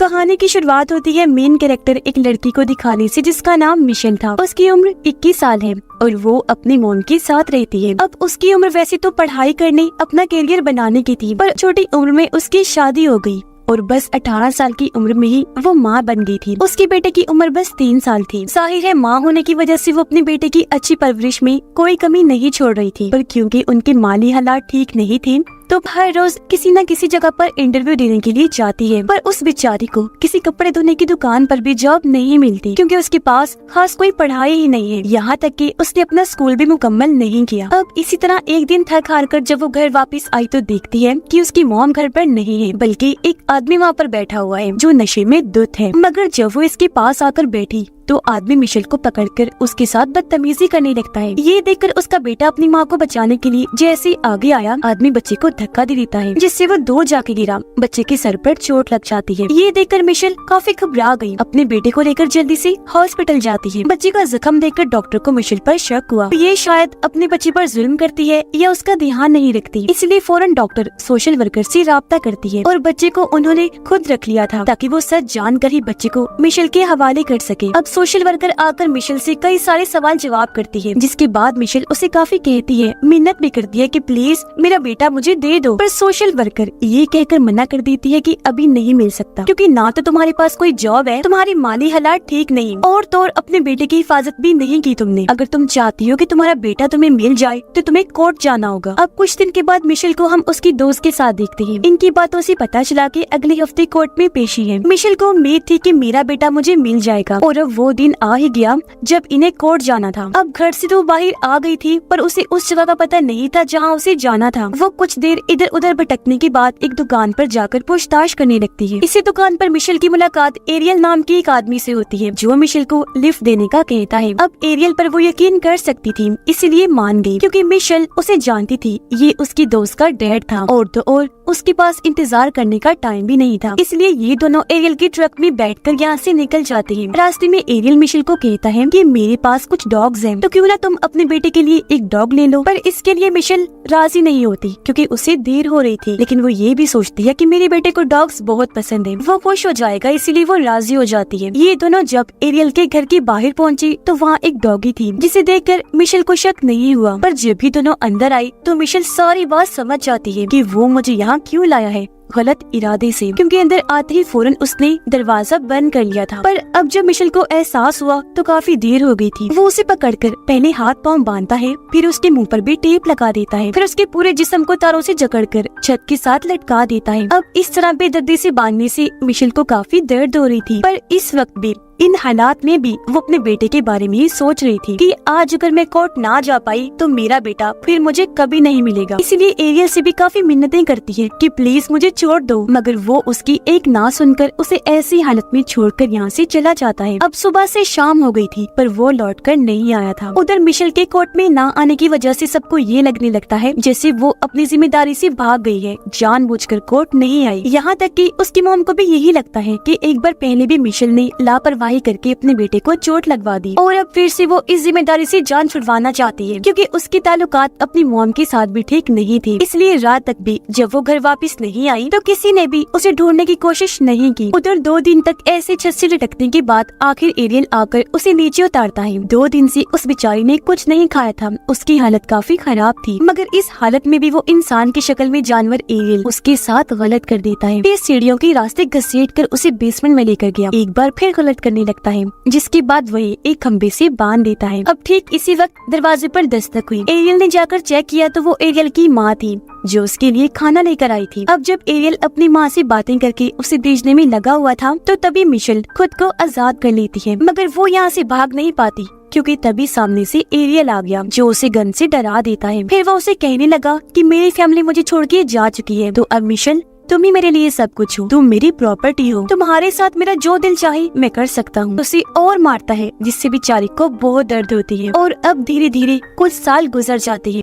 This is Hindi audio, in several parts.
कहानी की शुरुआत होती है मेन कैरेक्टर एक लड़की को दिखाने से जिसका नाम मिशेल था। उसकी उम्र 21 साल है और वो अपनी मॉम के साथ रहती है। अब उसकी उम्र वैसे तो पढ़ाई करने, अपना करियर बनाने की थी, पर छोटी उम्र में उसकी शादी हो गई और बस 18 साल की उम्र में ही वो माँ बन गई थी। उसके बेटे की उम्र बस 3 साल थी। जाहिर है माँ होने की वजह से वो अपने बेटे की अच्छी परवरिश में कोई कमी नहीं छोड़ रही थी, पर क्योंकि उनके माली हालात ठीक नहीं थे तो हर रोज किसी न किसी जगह पर इंटरव्यू देने के लिए जाती है। पर उस बेचारी को किसी कपड़े धोने की दुकान पर भी जॉब नहीं मिलती क्योंकि उसके पास खास कोई पढ़ाई ही नहीं है। यहाँ तक कि उसने अपना स्कूल भी मुकम्मल नहीं किया। अब इसी तरह एक दिन थक हार कर जब वो घर वापस आई तो देखती है कि उसकी मॉम घर पर नहीं है, बल्कि एक आदमी वहाँ पर बैठा हुआ है जो नशे में धुत है। मगर जब वो इसके पास आकर बैठी तो आदमी मिशेल को पकड़कर उसके साथ बदतमीजी करने लगता है। ये देखकर उसका बेटा अपनी माँ को बचाने के लिए जैसे आगे आया, आदमी बच्चे को धक्का दे देता है जिससे वो दूर जाके गिरा। बच्चे के सर पर चोट लग जाती है। ये देखकर मिशेल काफी घबरा गई। अपने बेटे को लेकर जल्दी से हॉस्पिटल जाती है। बच्चे का जख्म देखकर डॉक्टर को मिशेल पर शक हुआ। ये शायद अपने बच्चे पर जुल्म करती है या उसका ध्यान नहीं रखती, इसलिए फौरन डॉक्टर सोशल वर्कर से राब्ता करती है और बच्चे को उन्होंने खुद रख लिया था ताकि वो सच जानकर ही बच्चे को मिशेल के हवाले कर सके। अब सोशल वर्कर आकर मिशेल से कई सारे सवाल जवाब करती है, जिसके बाद मिशेल उसे काफी कहती है, मिन्नत भी करती है कि प्लीज मेरा बेटा मुझे दे दो। पर सोशल वर्कर ये कहकर मना कर देती है कि अभी नहीं मिल सकता क्योंकि ना तो तुम्हारे पास कोई जॉब है, तुम्हारी माली हालात ठीक नहीं और तो और अपने बेटे की हिफाजत भी नहीं की तुमने। अगर तुम चाहती हो कि तुम्हारा बेटा तुम्हें मिल जाए तो तुम्हें कोर्ट जाना होगा। अब कुछ दिन के बाद मिशेल को हम उसकी दोस्त के साथ देखते हैं। इनकी बातों से पता चला कि अगले हफ्ते कोर्ट में पेशी है। मिशेल को उम्मीद थी कि मेरा बेटा मुझे मिल जाएगा और अब वो दिन आ ही गया जब इन्हें कोर्ट जाना था। अब घर से तो बाहर आ गई थी पर उसे उस जगह का पता नहीं था जहाँ उसे जाना था। वो कुछ देर इधर उधर भटकने के बाद एक दुकान पर जाकर पूछताछ करने लगती है। इसी दुकान पर मिशेल की मुलाकात एरियल नाम के एक आदमी से होती है जो मिशेल को लिफ्ट देने का कहता है। अब एरियल पर वो यकीन कर सकती थी इसलिए मान गई क्योंकि मिशेल उसे जानती थी। ये उसकी दोस्त का डैड था और तो और उसके पास इंतजार करने का टाइम भी नहीं था, इसलिए ये दोनों एरियल के ट्रक में बैठकर यहाँ से निकल जाते हैं। रास्ते में एरियल मिशेल को कहता है कि मेरे पास कुछ डॉग्स हैं तो क्यों ना तुम अपने बेटे के लिए एक डॉग ले लो। पर इसके लिए मिशेल राजी नहीं होती क्योंकि उसे देर हो रही थी, लेकिन वो ये भी सोचती है कि मेरे बेटे को डॉग्स बहुत पसंद है, वो खुश हो जाएगा, इसीलिए वो राजी हो जाती है। ये दोनों जब एरियल के घर के बाहर पहुँची तो वहाँ एक डॉगी थी जिसे देखकर मिशेल को शक नहीं हुआ। पर जब भी दोनों अंदर आई तो मिशेल सारी बात समझ जाती है कि वो मुझे यहाँ क्यों लाया है, गलत इरादे से, क्योंकि अंदर आते ही फौरन उसने दरवाजा बंद कर लिया था। पर अब जब मिशेल को एहसास हुआ तो काफी देर हो गई थी। वो उसे पकड़कर पहले हाथ पांव बांधता है, फिर उसके मुंह पर भी टेप लगा देता है, फिर उसके पूरे जिस्म को तारों से जकड़कर छत के साथ लटका देता है। अब इस तरह बेदर्दी से बांधने से मिशेल को काफी दर्द हो रही थी, पर इस वक्त भी इन हालात में भी वो अपने बेटे के बारे में ही सोच रही थी कि आज अगर मैं कोर्ट ना जा पाई तो मेरा बेटा फिर मुझे कभी नहीं मिलेगा। इसीलिए एरियल से भी काफी मिन्नतें करती है कि प्लीज मुझे छोड़ दो, मगर वो उसकी एक ना सुनकर उसे ऐसी हालत में छोड़कर यहाँ से चला जाता है। अब सुबह से शाम हो गई थी पर वो लौटकर नहीं आया था। उधर मिशेल के कोर्ट में ना आने की वजह से सबको ये लगने लगता है जैसे वो अपनी जिम्मेदारी से भाग गई है, जानबूझकर कोर्ट नहीं आई। यहाँ तक कि उसकी मॉम को भी यही लगता है कि एक बार पहले भी मिशेल ने लापरवाही करके अपने बेटे को चोट लगवा दी और अब फिर से वो इस जिम्मेदारी से जान छुड़वाना चाहती है क्योंकि उसके ताल्लुकात अपनी मॉम के साथ भी ठीक नहीं थे। इसलिए रात तक भी जब वो घर वापस नहीं आई तो किसी ने भी उसे ढूंढने की कोशिश नहीं की। उधर 2 दिन तक ऐसे छत से लटकने के बाद आखिर एरियल आकर उसे नीचे उतारता है। 2 दिन से उस बेचारी ने कुछ नहीं खाया था, उसकी हालत काफी खराब थी, मगर इस हालत में भी वो इंसान की शक्ल में जानवर एरियल उसके साथ गलत कर देता है। फिर सीढ़ियों के रास्ते घसीट कर उसे बेसमेंट में लेकर गया, एक बार फिर गलत करने लगता है, जिसके बाद वही एक खंबे से बांध देता है। अब ठीक इसी वक्त दरवाजे पर दस्तक हुई। एरियल ने जाकर चेक किया तो वो एरियल की माँ थी जो उसके लिए खाना लेकर आई थी। अब जब एरियल अपनी माँ से बातें करके उसे भेजने में लगा हुआ था तो तभी मिशेल खुद को आजाद कर लेती है, मगर वो यहाँ से भाग नहीं पाती क्योंकि तभी सामने से एरियल आ गया जो उसे गन से डरा देता है। फिर वो उसे कहने लगा कि मेरी फैमिली मुझे छोड़ के जा चुकी है, तो अब मिशेल तुम ही मेरे लिए सब कुछ हो, तुम मेरी प्रॉपर्टी हो, तुम्हारे साथ मेरा जो दिल चाहे मैं कर सकता हूँ। उसे और मारता है जिससे बेचारी को बहुत दर्द होती है और अब धीरे धीरे कुछ साल गुजर जाते हैं।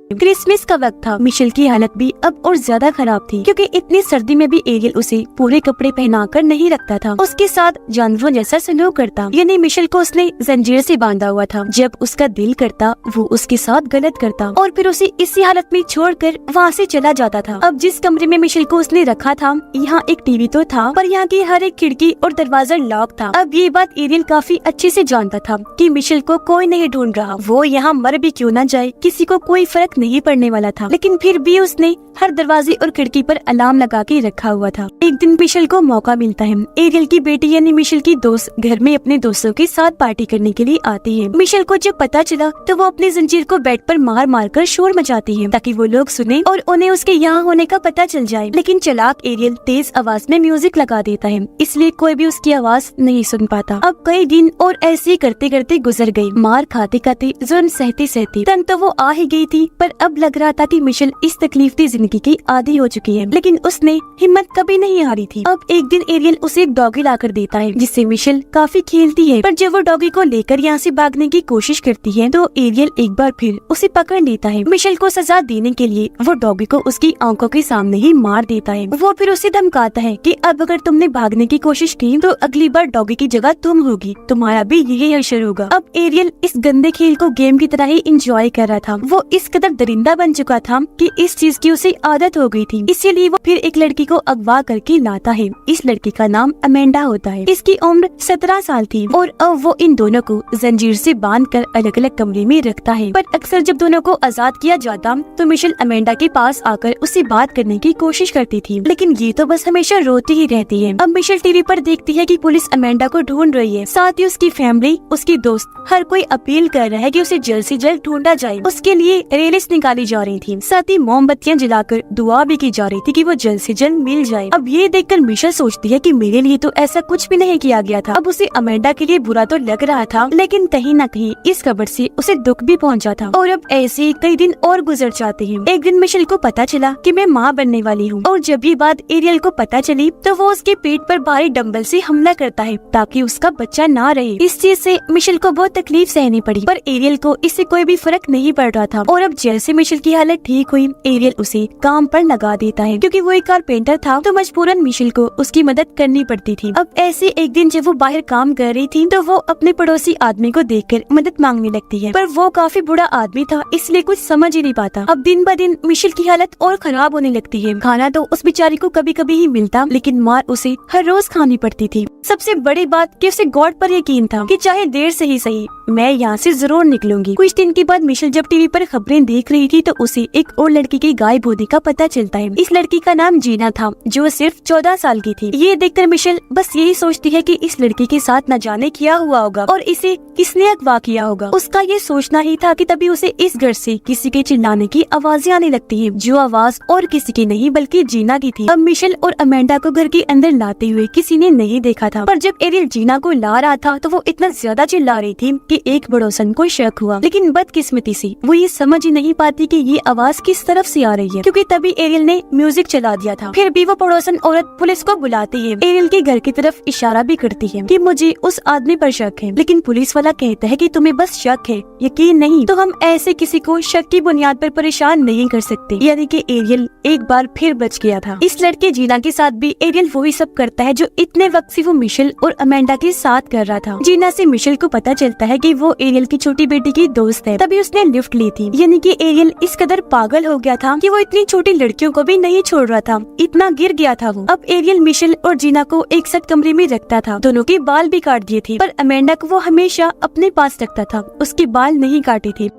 क्रिसमस का वक्त था। मिशेल की हालत भी अब और ज्यादा खराब थी क्योंकि इतनी सर्दी में भी एरियल उसे पूरे कपड़े पहनाकर नहीं रखता था। उसके साथ जानवरों जैसा सलूक करता, यानी मिशेल को उसने जंजीर से बांधा हुआ था। जब उसका दिल करता वो उसके साथ गलत करता और फिर उसे इसी हालत में छोड़कर वहाँ से चला जाता था। अब जिस कमरे में मिशेल को उसने रखा था यहाँ एक टीवी तो था, पर यहाँ की हर एक खिड़की और दरवाजा लॉक था। अब ये बात एरियल काफी अच्छे से जानता था कि मिशेल को कोई नहीं ढूंढ रहा, वो यहाँ मर भी क्यों न जाए, किसी को कोई फर्क नहीं पड़ने वाला था। लेकिन फिर भी उसने हर दरवाजे और खिड़की पर अलार्म लगा के रखा हुआ था। एक दिन मिशेल को मौका मिलता है। एरियल की बेटी यानी मिशेल की दोस्त घर में अपने दोस्तों के साथ पार्टी करने के लिए आती है। मिशेल को जब पता चला तो वो अपनी जंजीर को बेड पर मार मार कर शोर मचाती है ताकि वो लोग सुने और उन्हें उसके यहाँ होने का पता चल जाए। लेकिन चालाक एरियल तेज आवाज में म्यूजिक लगा देता है, इसलिए कोई भी उसकी आवाज नहीं सुन पाता। अब कई दिन और ऐसे करते करते गुजर गए। मार खाते खाते, जुर्म सहते सहते तंग तो वो आ ही गई थी, पर अब लग रहा था कि मिशेल इस तकलीफदी जिंदगी की आदी हो चुकी है। लेकिन उसने हिम्मत कभी नहीं हारी थी। अब एक दिन एरियल उसे एक डॉगी लाकर देता है जिससे मिशेल काफी खेलती है, पर जब वो डॉगी को लेकर यहाँ से भागने की कोशिश करती है तो एरियल एक बार फिर उसे पकड़ लेता है। मिशेल को सजा देने के लिए वो डॉगी को उसकी आंखों के सामने ही मार देता है। वो फिर उसे धमकाता है कि अब अगर तुमने भागने की कोशिश की तो अगली बार डॉगी की जगह तुम होगी, तुम्हारा भी यही हश्र होगा। अब एरियल इस गंदे खेल को गेम की तरह ही एंजॉय कर रहा था। वो इस कदर दरिंदा बन चुका था कि इस चीज की उसे आदत हो गई थी। इसीलिए वो फिर एक लड़की को अगवा करके लाता है। इस लड़की का नाम अमेंडा होता है। इसकी उम्र 17 साल थी और अब वो इन दोनों को जंजीर से बांधकर अलग अलग कमरे में रखता है। पर अक्सर जब दोनों को आजाद किया जाता तो मिशेल अमेंडा के पास आकर उससे बात करने की कोशिश करती थी, लेकिन ये तो बस हमेशा रोती ही रहती है। अब मिशेल टीवी पर देखती है कि पुलिस अमेंडा को ढूंढ रही है, साथ ही उसकी फैमिली, उसकी दोस्त, हर कोई अपील कर रहा है कि उसे जल्द से जल्द ढूंढा जाए। उसके लिए रेलिस निकाली जा रही थी, साथ ही मोमबत्तियां जलाकर दुआ भी की जा रही थी कि वो जल्द से जल्द मिल जाए। अब ये देखकर मिशेल सोचती है कि मेरे लिए तो ऐसा कुछ भी नहीं किया गया था। अब उसे अमेंडा के लिए बुरा तो लग रहा था, लेकिन कहीं न कहीं इस खबर से उसे दुख भी पहुंचा था। और अब ऐसे कई दिन और गुजर जाते हैं। एक दिन मिशेल को पता चला कि मैं माँ बनने वाली हूँ, और जब ये बात एरियल को पता चली तो वो उसके पेट पर भारी डंबल से हमला करता है ताकि उसका बच्चा ना रहे। इस चीज से मिशेल को बहुत तकलीफ सहनी पड़ी, पर एरियल को इससे कोई भी फर्क नहीं पड़ रहा था। और अब जैसे मिशेल की हालत ठीक हुई, एरियल उसे काम पर लगा देता है। क्योंकि वो एक कारपेंटर था तो मजबूरन मिशेल को उसकी मदद करनी पड़ती थी। अब ऐसे एक दिन जब वो बाहर काम कर रही थी तो वो अपने पड़ोसी आदमी को देखकर मदद मांगने लगती है, पर वो काफी बुरा आदमी था, इसलिए कुछ समझ ही नहीं पाता। अब दिन ब दिन मिशेल की हालत और खराब होने लगती है। खाना तो उस बेचारी को कभी कभी ही मिलता, लेकिन मार उसे हर रोज खानी पड़ती थी। सबसे बड़ी बात कि उसे गॉड पर यकीन था कि चाहे देर से ही सही मैं यहाँ से जरूर निकलूंगी। कुछ दिन के बाद मिशेल जब टीवी पर खबरें देख रही थी तो उसे एक और लड़की के गायब होने का पता चलता है। इस लड़की का नाम जीना था जो सिर्फ 14 साल की थी। ये देखकर मिशेल बस यही सोचती है कि इस लड़की के साथ न जाने क्या हुआ होगा और इसे किसने अगवा किया होगा। उसका ये सोचना ही था कि तभी उसे इस घर से किसी के चिल्लाने की आवाजें आने लगती है, जो आवाज और किसी की नहीं बल्कि जीना की थी। अब मिशेल और अमेंडा को घर के अंदर लाते हुए किसी ने नहीं देखा था, पर जब एरियल जीना को ला रहा था तो वो इतना ज्यादा चिल्ला रही थी कि एक पड़ोसन को शक हुआ। लेकिन बदकिस्मती से वो ये समझ ही नहीं पाती कि ये आवाज किस तरफ से आ रही है, क्योंकि तभी एरियल ने म्यूजिक चला दिया था। फिर भी वो पड़ोसन औरत पुलिस को बुलाती है। एरियल के घर की तरफ इशारा भी करती है कि मुझे उस आदमी पर शक है, लेकिन पुलिस वाला कहता है कि तुम्हें बस शक है, यकीन नहीं, तो हम ऐसे किसी को शक की बुनियाद पर परेशान नहीं कर सकते। यानी कि एरियल एक बार फिर बच गया था। इस लड़के जीना के साथ भी एरियल वही सब करता है जो इतने वक्त से वो मिशेल और अमेंडा के साथ कर रहा था। जीना से मिशेल को पता चलता है कि वो एरियल की छोटी बेटी की दोस्त है, तभी उसने लिफ्ट ली थी। यानी कि एरियल इस कदर पागल हो गया था कि वो इतनी छोटी लड़कियों को भी नहीं छोड़ रहा था, इतना गिर गया था वो। अब एरियल मिशेल और जीना को एक साथ कमरे में रखता था। दोनों के बाल भी काट दिए थे, पर अमेंडा को वो हमेशा अपने पास रखता था, उसके बाल नहीं काटे थे।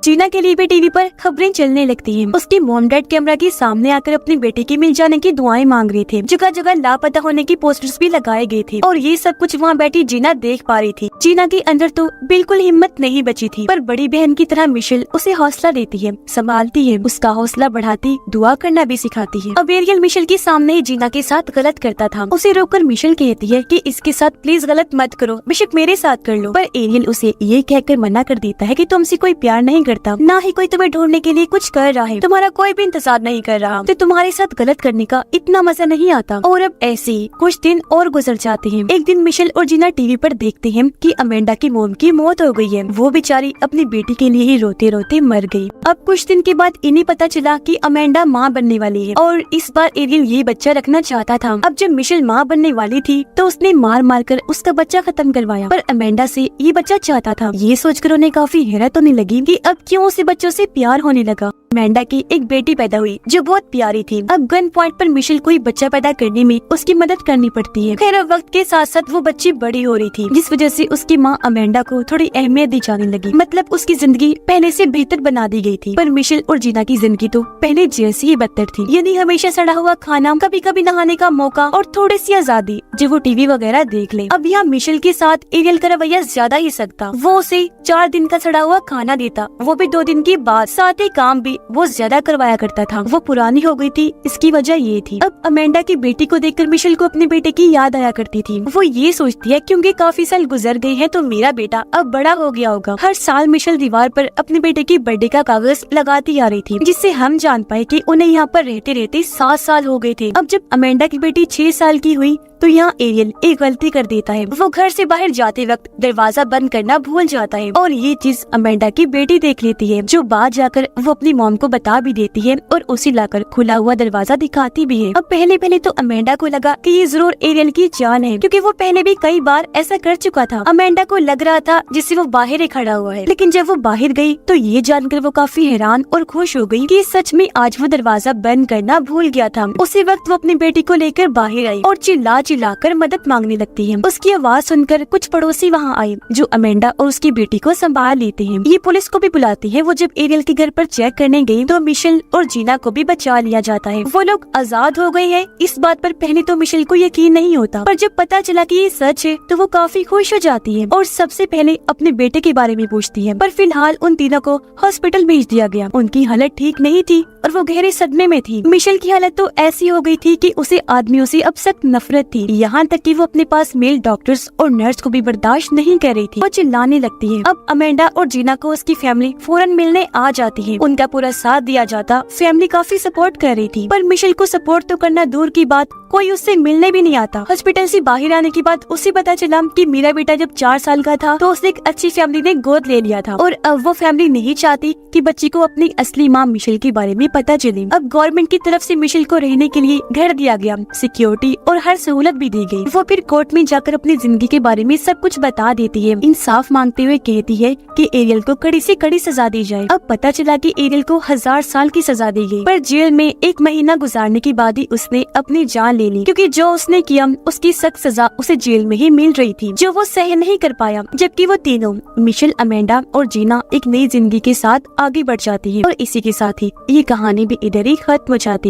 जीना के लिए भी टीवी पर खबरें चलने लगती हैं। उसकी मॉम डैड कैमरा के सामने आकर अपनी बेटी के मिल जाने की दुआएं मांग रहे थे। जगह जगह लापता होने की पोस्टर्स भी लगाए गए थे और ये सब कुछ वहाँ बैठी जीना देख पा रही थी। जीना के अंदर तो बिल्कुल हिम्मत नहीं बची थी, पर बड़ी बहन की तरह मिशेल उसे हौसला देती है, संभालती है, उसका हौसला बढ़ाती, दुआ करना भी सिखाती है। अब एरियल मिशेल के सामने ही जीना के साथ गलत करता था। उसे रोककर मिशेल कहती है कि इसके साथ प्लीज गलत मत करो, बेशक मेरे साथ कर लो, पर एरियल उसे ये कहकर मना कर देता है कि तुमसे कोई प्यार नहीं करता, ना ही कोई तुम्हें ढूंढने के लिए कुछ कर रहा है, तुम्हारा कोई भी इंतजार नहीं कर रहा, तो तुम्हारे साथ गलत करने का इतना मजा नहीं आता। और अब ऐसे ही कुछ दिन और गुजर जाते हैं। एक दिन मिशेल और जीना टीवी पर देखते हैं कि अमेंडा की मोम की मौत हो गई है। वो बेचारी अपनी बेटी के लिए ही रोते रोते मर गई। अब कुछ दिन के बाद इन्हें पता चला कि अमेंडा माँ बनने वाली है और इस बार एरियल ये बच्चा रखना चाहता था। अब जब मिशेल माँ बनने वाली थी तो उसने मार मार कर उसका बच्चा खत्म करवाया, पर अमेंडा से ये बच्चा चाहता था। ये सोचकर उन्हें काफी हैरत होने लगी कि अब क्यों उसे बच्चों से प्यार होने लगा। अमेंडा की एक बेटी पैदा हुई जो बहुत प्यारी थी। अब गन पॉइंट पर मिशेल को बच्चा पैदा करने में उसकी मदद करनी पड़ती है। खैर वक्त के साथ साथ वो बच्ची बड़ी हो रही थी, जिस वजह से उसकी माँ अमेंडा को थोड़ी अहमियत दी जाने लगी। मतलब उसकी जिंदगी पहले से बेहतर बना दी गई थी। पर मिशेल और जीना की जिंदगी तो पहले जैसी ही बदतर थी। यानी हमेशा सड़ा हुआ खाना, कभी कभी नहाने का मौका और थोड़ी सी आजादी जो वो टीवी वगैरह देख ले। अब यहाँ मिशेल के साथ एरियल का रवैया ज्यादा ही सख्त था। वो उसे 4 दिन का सड़ा हुआ खाना देता, वो भी 2 दिन के बाद। साथ ही काम भी वो ज्यादा करवाया करता था। वो पुरानी हो गई थी, इसकी वजह ये थी। अब अमेंडा की बेटी को देखकर मिशेल को अपने बेटे की याद आया करती थी। वो ये सोचती है क्योंकि काफी साल गुजर गए हैं तो मेरा बेटा अब बड़ा हो गया होगा। हर साल मिशेल दीवार पर अपने बेटे की बर्थडे का कागज लगाती आ रही थी, जिससे हम जान पाए कि उन्हें यहाँ पर रहते रहते 7 साल हो गए थे। अब जब अमेंडा की बेटी 6 साल की हुई तो यहाँ एरियल एक गलती कर देता है। वो घर से बाहर जाते वक्त दरवाजा बंद करना भूल जाता है और ये चीज अमेंडा की बेटी देख लेती है, जो बाद जाकर वो अपनी मॉम को बता भी देती है और उसे लाकर खुला हुआ दरवाजा दिखाती भी है। अब पहले तो अमेंडा को लगा कि ये जरूर एरियल की जान है, क्योंकि वो पहले भी कई बार ऐसा कर चुका था। अमेंडा को लग रहा था जिससे वो बाहर ही खड़ा हुआ है, लेकिन जब वो बाहर गई तो ये जानकर वो काफी हैरान और खुश हो गई कि सच में आज वो दरवाजा बंद करना भूल गया था। उसी वक्त वो अपनी बेटी को लेकर बाहर आई और चिल्लाकर मदद मांगने लगती है। उसकी आवाज सुनकर कुछ पड़ोसी वहाँ आए, जो अमेंडा और उसकी बेटी को संभाल लेते हैं। ये पुलिस को भी बुलाती है। वो जब एरियल के घर पर चेक करने गई तो मिशेल और जीना को भी बचा लिया जाता है। वो लोग आजाद हो गए हैं। इस बात पर पहले तो मिशेल को यकीन नहीं होता, पर जब पता चला कि ये सच है तो वो काफी खुश हो जाती है और सबसे पहले अपने बेटे के बारे में पूछती है। पर फिलहाल उन तीनों को हॉस्पिटल भेज दिया गया। उनकी हालत ठीक नहीं थी और वो गहरे सदमे में थी। मिशेल की हालत तो ऐसी हो गई थी कि उसे आदमियों से अब सख्त नफरत थी, यहाँ तक कि वो अपने पास मेल डॉक्टर्स और नर्स को भी बर्दाश्त नहीं कर रही थी। वो चिल्लाने लगती है। अब अमेंडा और जीना को उसकी फैमिली फौरन मिलने आ जाती है। उनका पूरा साथ दिया जाता। फैमिली काफी सपोर्ट कर रही थी, पर मिशेल को सपोर्ट तो करना दूर की बात, कोई उससे मिलने भी नहीं आता। हॉस्पिटल से बाहर आने के बाद उसे पता चला कि मेरा बेटा जब 4 साल का था तो उसे एक अच्छी फैमिली ने गोद ले लिया था और अब वो फैमिली नहीं चाहती कि बच्ची को अपनी असली माँ मिशेल के बारे में पता चले। अब गवर्नमेंट की तरफ से मिशेल को रहने के लिए घर दिया गया, सिक्योरिटी और हर सहूलत भी दी गई। वो फिर कोर्ट में जाकर अपनी जिंदगी के बारे में सब कुछ बता देती है। इंसाफ मांगते हुए कहती है कि एरियल को कड़ी से कड़ी सजा दी जाए। अब पता चला कि एरियल को 1000 साल की सजा दी गई, पर जेल में 1 महीना गुजारने के बाद ही उसने अपनी जान ले ली, क्योंकि जो उसने किया उसकी सख्त सजा उसे जेल में ही मिल रही थी, जो वो सहन नहीं कर पाया। जबकि वो तीनों मिशेल, अमेंडा और जीना एक नई जिंदगी के साथ आगे बढ़ जाती है और इसी के साथ ही ये कहानी भी इधर ही खत्म हो जाती है।